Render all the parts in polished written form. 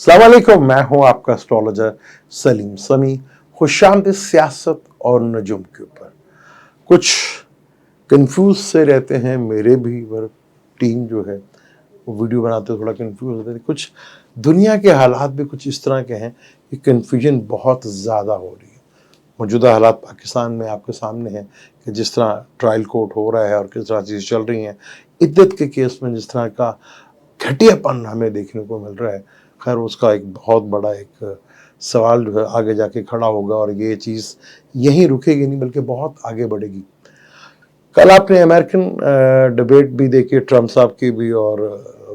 अस्सलाम वालेकुम, मैं हूं आपका एस्ट्रोलॉजर सलीम समी। खुशामदीद सियासत और नजुम के ऊपर कुछ कंफ्यूज से रहते हैं मेरे भी वर्क टीम जो है वो वीडियो बनाते थोड़ा कंफ्यूज होते हैं। कुछ दुनिया के हालात भी कुछ इस तरह के हैं कि कन्फ्यूजन बहुत ज़्यादा हो रही है। मौजूदा हालात पाकिस्तान में आपके सामने हैं कि जिस तरह ट्रायल कोर्ट हो रहा है और किस तरह चीज़ें चल रही हैं। इद्दत के केस में जिस तरह का घटियापन हमें देखने को मिल रहा है, खैर उसका एक बहुत बड़ा एक सवाल जो है आगे जाके खड़ा होगा और ये चीज़ यहीं रुकेगी नहीं बल्कि बहुत आगे बढ़ेगी। कल आपने अमेरिकन डिबेट भी देखी, ट्रम्प साहब की भी और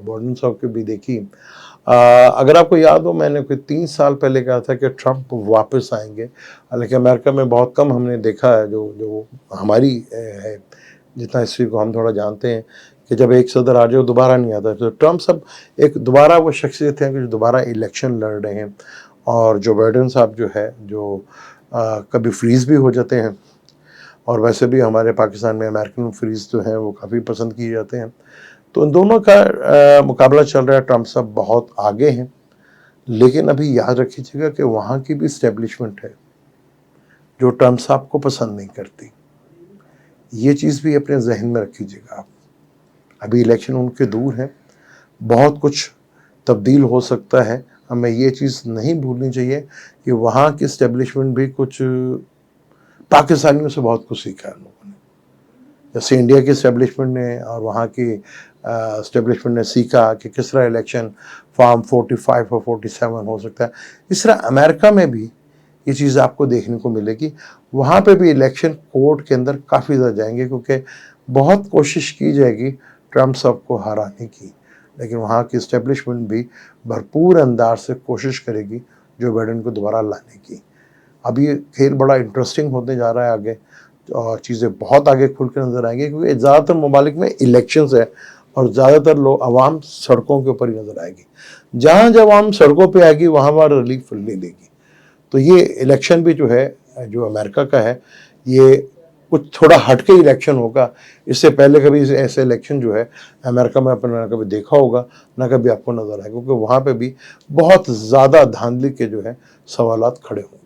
बाइडेन साहब की भी देखी। अगर आपको याद हो, मैंने कोई 3 साल पहले कहा था कि ट्रम्प वापस आएंगे। हालांकि अमेरिका में बहुत कम हमने देखा है जो जो हमारी है, जितना हिस्ट्री को हम थोड़ा जानते हैं कि जब एक सदर आ जाए वो दोबारा नहीं आता। तो ट्रम्प सब एक दोबारा वो शख्सियत हैं कि जो दोबारा इलेक्शन लड़ रहे हैं। और जो बाइडेन साहब जो है जो कभी फ्रीज़ भी हो जाते हैं और वैसे भी हमारे पाकिस्तान में अमेरिकन फ्रीज जो हैं वो काफ़ी पसंद किए जाते हैं। तो इन दोनों का मुकाबला चल रहा है। ट्रम्प साहब बहुत आगे हैं, लेकिन अभी याद रखिएगा कि वहाँ की भी इस्टेब्लिशमेंट है जो ट्रम्प साहब को पसंद नहीं करती। ये चीज़ भी अपने जहन में रखिएगा आप। अभी इलेक्शन उनके दूर हैं, बहुत कुछ तब्दील हो सकता है। हमें ये चीज़ नहीं भूलनी चाहिए कि वहाँ की इस्टेब्लिशमेंट भी कुछ पाकिस्तानियों से बहुत कुछ सीखा है लोगों ने। जैसे इंडिया की इस्टेब्लिशमेंट ने और वहाँ की इस्टेब्लिशमेंट ने सीखा कि किस तरह इलेक्शन फॉर्म 45 और 47 हो सकता है, इस तरह अमेरिका में भी ये चीज़ आपको देखने को मिलेगी। वहाँ पे भी इलेक्शन कोर्ट के अंदर काफ़ी ज़्यादा जाएंगे क्योंकि बहुत कोशिश की जाएगी ट्रम्प साहब को हराने की, लेकिन वहाँ की इस्टेब्लिशमेंट भी भरपूर अंदाज से कोशिश करेगी जो बाइडेन को दोबारा लाने की। अब ये खेल बड़ा इंटरेस्टिंग होते जा रहा है आगे और चीज़ें बहुत आगे खुल कर नज़र आएंगी क्योंकि ज़्यादातर ममालिक में इलेक्शंस है और ज़्यादातर लोग आवाम सड़कों के ऊपर ही नज़र आएगी। जहाँ जब आवाम सड़कों पे आएगी वहाँ वहाँ रिलीफ ले लेगी। तो ये इलेक्शन भी जो है जो अमेरिका का है, ये कुछ थोड़ा हटके इलेक्शन होगा। इससे पहले कभी ऐसे इलेक्शन जो है अमेरिका में आपने ना कभी देखा होगा ना कभी आपको नज़र आएगा, क्योंकि वहाँ पे भी बहुत ज़्यादा धांधली के जो है सवालात खड़े होंगे।